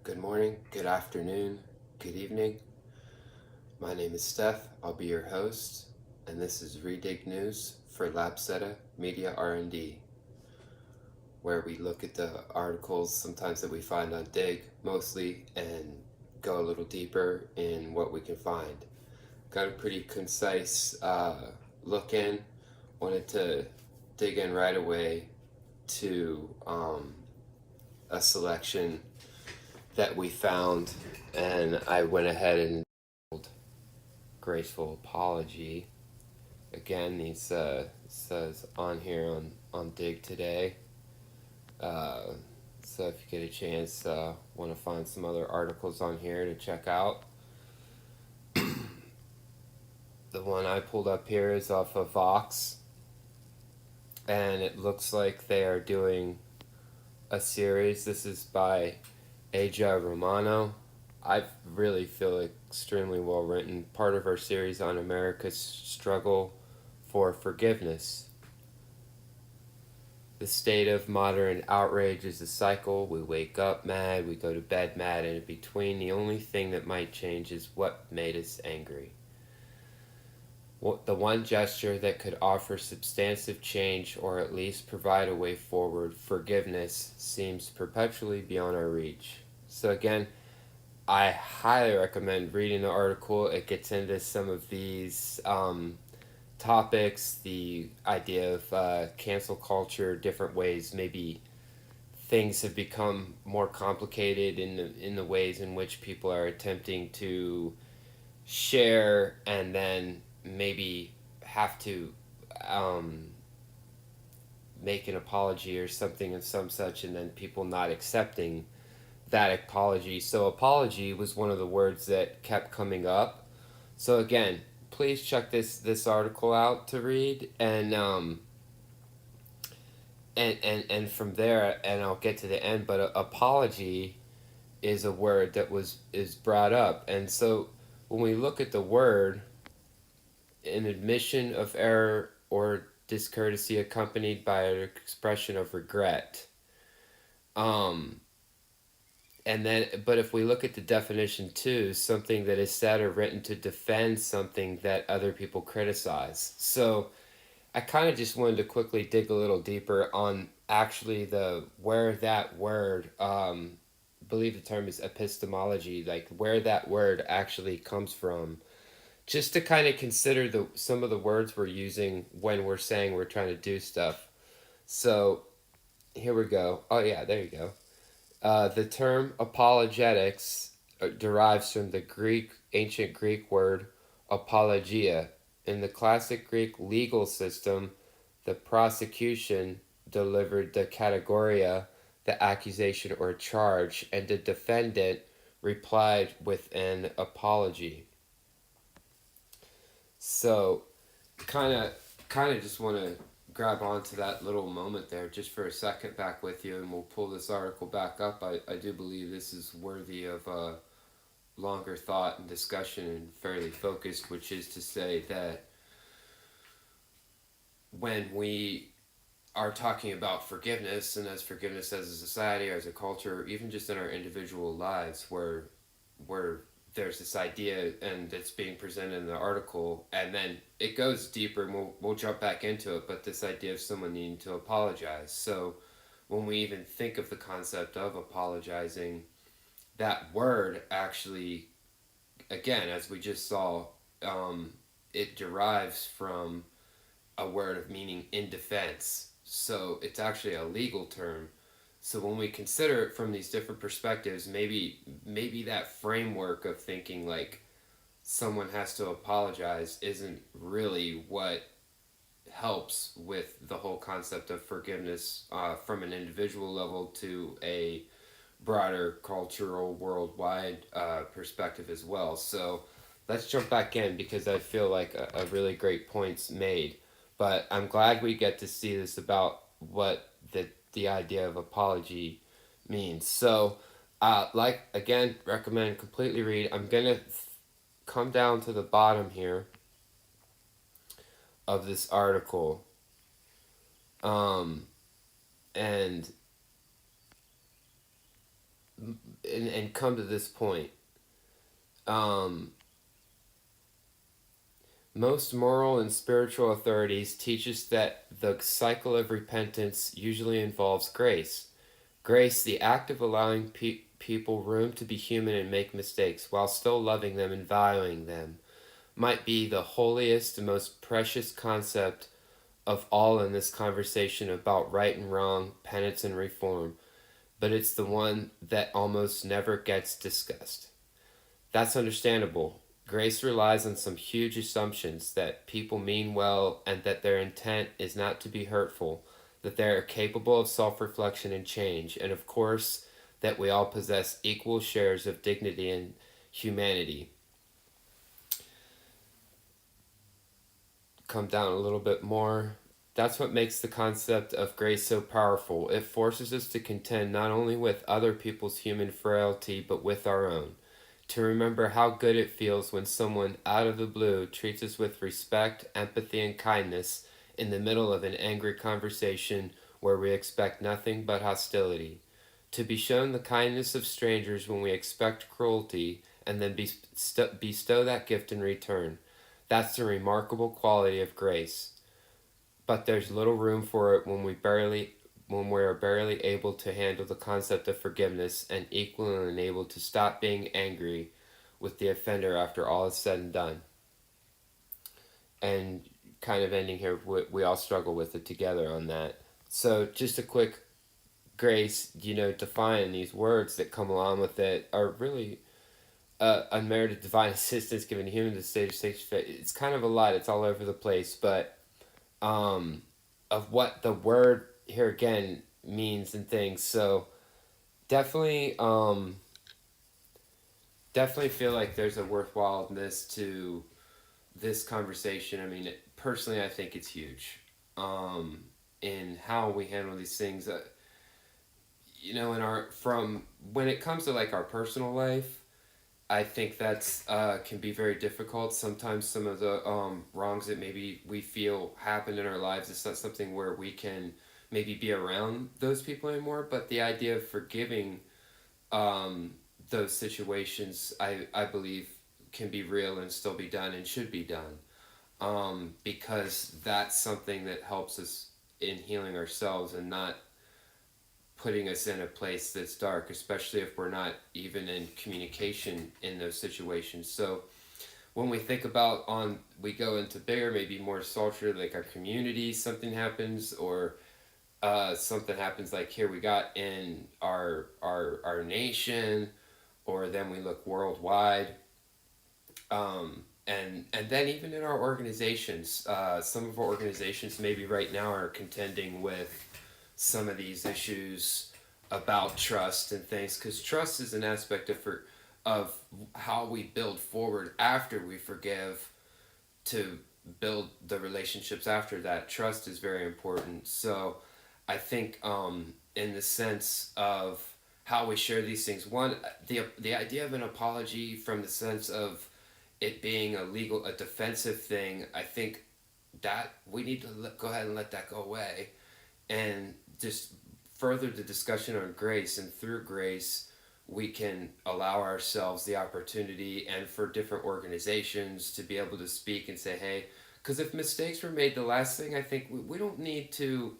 Good morning, good afternoon, good evening. My name is Steph. I'll be your host, and this is reDigg News for Labseta Media R&D, where we look at the articles sometimes that we find on Digg mostly and go a little deeper in what we can find. Got a pretty concise look in. Wanted to dig in right away to a selection that we found, and I went ahead and Graceful Apology. Again, these says on here on Digg today. Uh, so if you get a chance, want to find some other articles on here to check out. The one I pulled up here is off of Vox, and it looks like they are doing a series. This is by Aja Romano. I really feel extremely well written. Part of our series on America's struggle for forgiveness. The state of modern outrage is a cycle. We wake up mad, we go to bed mad, and in between, the only thing that might change is what made us angry. The one gesture that could offer substantive change or at least provide a way forward, forgiveness, seems perpetually beyond our reach. So again, I highly recommend reading the article. It gets into some of these topics, the idea of cancel culture, different ways maybe things have become more complicated in the ways in which people are attempting to share and then maybe have to um, make an apology or something of some such, and then people not accepting that apology. So apology was one of the words that kept coming up. So again, please check this article out to read, and from there, and I'll get to the end. But apology is a word that is brought up, and so when we look at the word, an admission of error or discourtesy accompanied by an expression of regret. Um, And then, but if we look at the definition too, something that is said or written to defend something that other people criticize. So I kind of just wanted to quickly dig a little deeper on actually the where that word, I believe the term is epistemology, like where that word actually comes from, just to kind of consider the some of the words we're using when we're saying we're trying to do stuff. So here we go. Oh yeah, there you go. The term apologetics derives from the ancient Greek word apologia. In the classic Greek legal system, the prosecution delivered the categoria, the accusation or charge, and the defendant replied with an apology. So, kind of, just want to grab onto that little moment there just for a second back with you, and we'll pull this article back up. I do believe this is worthy of longer thought and discussion and fairly focused, which is to say that when we are talking about forgiveness, and as forgiveness as a society or as a culture, or even just in our individual lives, where there's this idea and it's being presented in the article, and then it goes deeper, and we'll jump back into it, but this idea of someone needing to apologize. So when we even think of the concept of apologizing, that word actually, again, as we just saw, it derives from a word of meaning in defense. So it's actually a legal term. So when we consider it from these different perspectives, maybe that framework of thinking like someone has to apologize isn't really what helps with the whole concept of forgiveness from an individual level to a broader cultural worldwide perspective as well. So let's jump back in because I feel like a really great point's made. But I'm glad we get to see this about what the idea of apology means. So, like again, recommend completely read. I'm gonna come down to the bottom here of this article, um, and and come to this point. Um, Most moral and spiritual authorities teach us that the cycle of repentance usually involves grace. Grace, the act of allowing people room to be human and make mistakes while still loving them and valuing them, might be the holiest and most precious concept of all in this conversation about right and wrong, penance and reform, but it's the one that almost never gets discussed. That's understandable. Grace relies on some huge assumptions that people mean well and that their intent is not to be hurtful, that they are capable of self reflection and change, and of course, that we all possess equal shares of dignity and humanity. Come down a little bit more. That's what makes the concept of grace so powerful. It forces us to contend not only with other people's human frailty, but with our own. To remember how good it feels when someone out of the blue treats us with respect, empathy, and kindness in the middle of an angry conversation where we expect nothing but hostility. To be shown the kindness of strangers when we expect cruelty and then bestow that gift in return. That's the remarkable quality of grace. But there's little room for it when we are barely able to handle the concept of forgiveness and equally unable to stop being angry with the offender after all is said and done. And kind of ending here, we all struggle with it together on that. So just a quick grace, defining these words that come along with it are really unmerited divine assistance given human to stage stage. It's kind of a lot. It's all over the place, but um, of what the word here again means and things. So definitely, definitely feel like there's a worthwhileness to this conversation. I mean, personally, I think it's huge in how we handle these things. In our from when it comes to like our personal life, I think that's can be very difficult. Sometimes some of the wrongs that maybe we feel happened in our lives, it's not something where we can maybe be around those people anymore. But the idea of forgiving um, those situations, I believe, can be real and still be done and should be done because that's something that helps us in healing ourselves and not putting us in a place that's dark, especially if we're not even in communication in those situations. So when we think about we go into bigger, maybe more sultry, like our community, something happens, or something happens like here we got in our nation, or then we look worldwide, and then even in our organizations, some of our organizations maybe right now are contending with some of these issues about trust and things because trust is an aspect of how we build forward after we forgive to build the relationships after that. Trust is very important. So I think in the sense of how we share these things, one, the idea of an apology from the sense of it being a defensive thing, I think that we need to go ahead and let that go away and just further the discussion on grace, and through grace we can allow ourselves the opportunity and for different organizations to be able to speak and say, hey, because if mistakes were made, the last thing I think we don't need to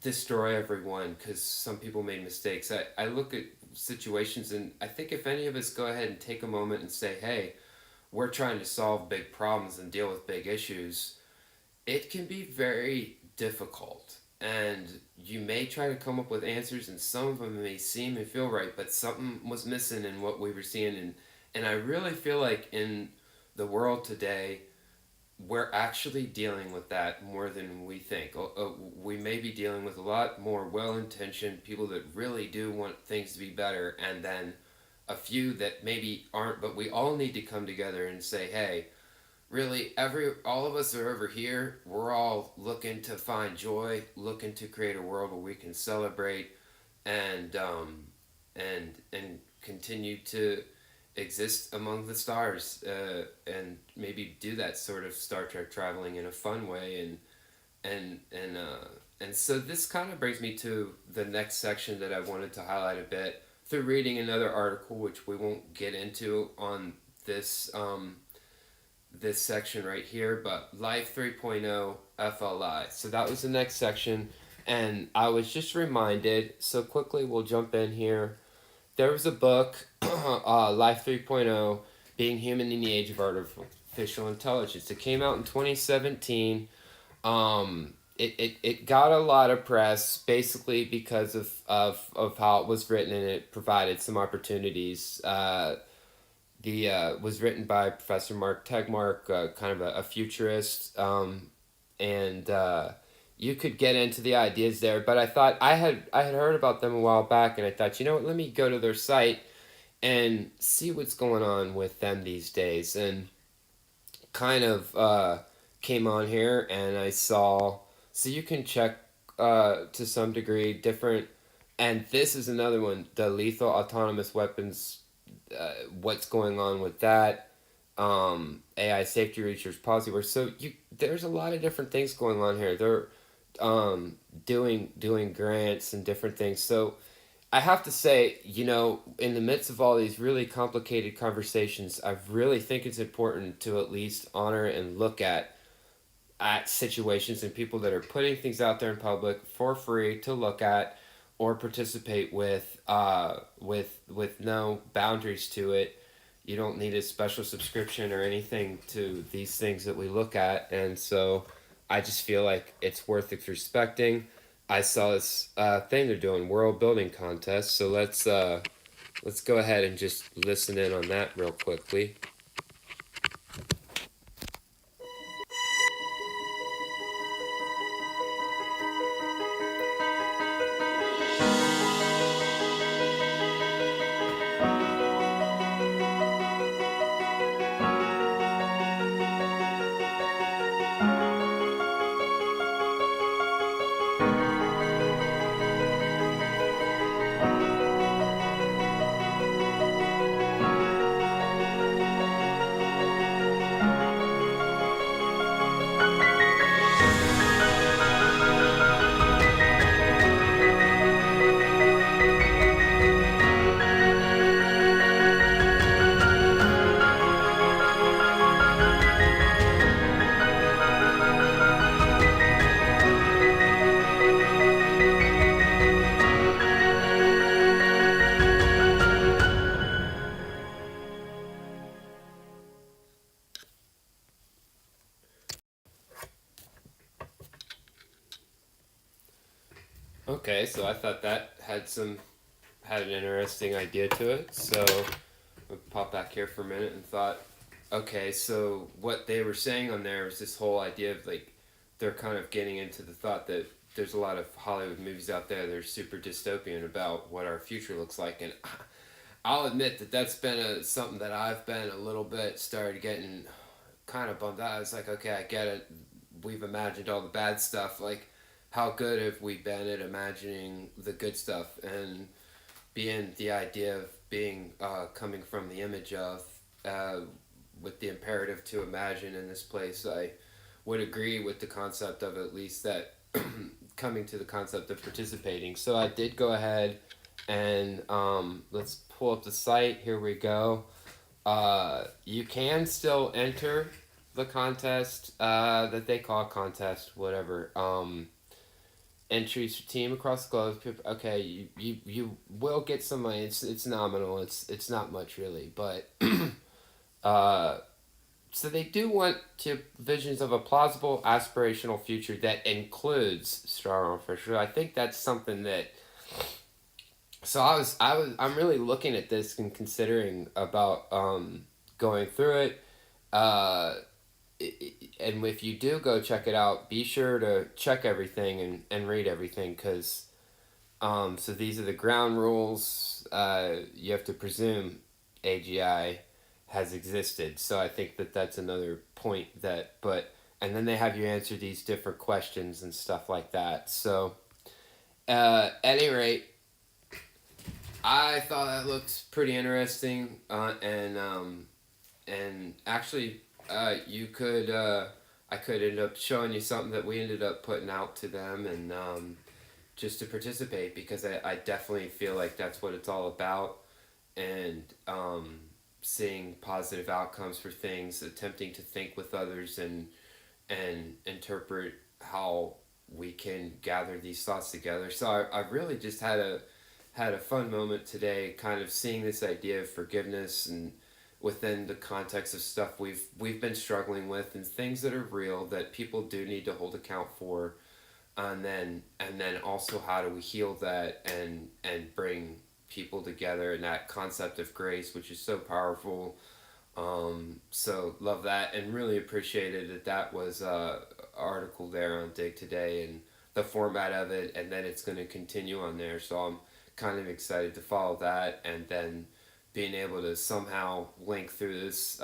destroy everyone because some people made mistakes. I look at situations and I think if any of us go ahead and take a moment and say, hey, we're trying to solve big problems and deal with big issues, it can be very difficult. And you may try to come up with answers, and some of them may seem and feel right, but something was missing in what we were seeing. And I really feel like in the world today, we're actually dealing with that more than we think. We may be dealing with a lot more well intentioned people that really do want things to be better, and then a few that maybe aren't, but we all need to come together and say, hey, really all of us are over here, we're all looking to find joy, looking to create a world where we can celebrate and and continue to exist among the stars, and maybe do that sort of Star Trek traveling in a fun way, and And so this kind of brings me to the next section that I wanted to highlight a bit through reading another article, which we won't get into on this this section right here, but Life 3.0 F.L.I. So that was the next section, and I was just reminded. So quickly, we'll jump in here. There was a book, Life 3.0, Being Human in the Age of Artificial Intelligence. It came out in 2017. It got a lot of press basically because of how it was written, and it provided some opportunities. The was written by Professor Mark Tegmark, kind of a futurist, and you could get into the ideas there. But I thought I had heard about them a while back, and I thought, you know what, let me go to their site and see what's going on with them these days, and kind of came on here and I saw, so you can check to some degree different, and this is another one, the lethal autonomous weapons, what's going on with that, AI safety research policy work. So you there's a lot of different things going on here. They're doing grants and different things. So I have to say, in the midst of all these really complicated conversations, I really think it's important to at least honor and look at situations and people that are putting things out there in public for free to look at or participate with no boundaries to it. You don't need a special subscription or anything to these things that we look at, and so I just feel like it's worth respecting. I saw this thing they're doing, world building contest. So let's go ahead and just listen in on that real quickly. Okay, so I thought that had an interesting idea to it. So I pop back here for a minute and thought, okay, so what they were saying on there was this whole idea of like they're kind of getting into the thought that there's a lot of Hollywood movies out there that are super dystopian about what our future looks like, and I'll admit that that's been something that I've been a little bit started getting kind of bummed out. It's like, okay, I get it. We've imagined all the bad stuff. Like, how good have we been at imagining the good stuff and being the idea of being coming from the image of with the imperative to imagine in this place? I would agree with the concept of at least that coming to the concept of participating. So I did go ahead and let's pull up the site. Here we go. You can still enter the contest that they call contest, whatever. Entries for team across the globe. Okay, you will get some money. It's nominal. It's not much really, but uh, so they do want to visions of a plausible aspirational future that includes Star Artificial. I think that's something that. So I'm really looking at this and considering about going through it. Uh, and if you do go check it out, be sure to check everything and read everything, because so these are the ground rules. You have to presume AGI has existed. So I think that that's another point that, but, and then they have you answer these different questions and stuff like that. So, at any rate, I thought that looked pretty interesting, and actually, you could. I could end up showing you something that we ended up putting out to them, and just to participate, because I definitely feel like that's what it's all about. And seeing positive outcomes for things, attempting to think with others, and interpret how we can gather these thoughts together. So I really just had a fun moment today, kind of seeing this idea of forgiveness, and within the context of stuff we've been struggling with, and things that are real that people do need to hold account for, and then also how do we heal that, and bring people together, and that concept of grace, which is so powerful. So love that, and really appreciated that that was article there on Dig today, and the format of it, and then it's going to continue on there. So I'm kind of excited to follow that, and then being able to somehow link through this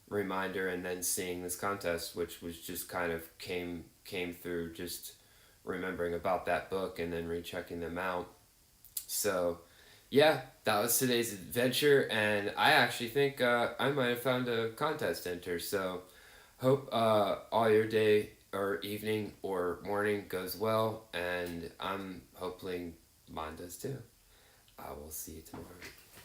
reminder, and then seeing this contest, which was just kind of came through just remembering about that book, and then rechecking them out. So yeah, that was today's adventure, and I actually think I might have found a contest to enter. So hope all your day or evening or morning goes well, and I'm hoping mine does too. I will see you tomorrow.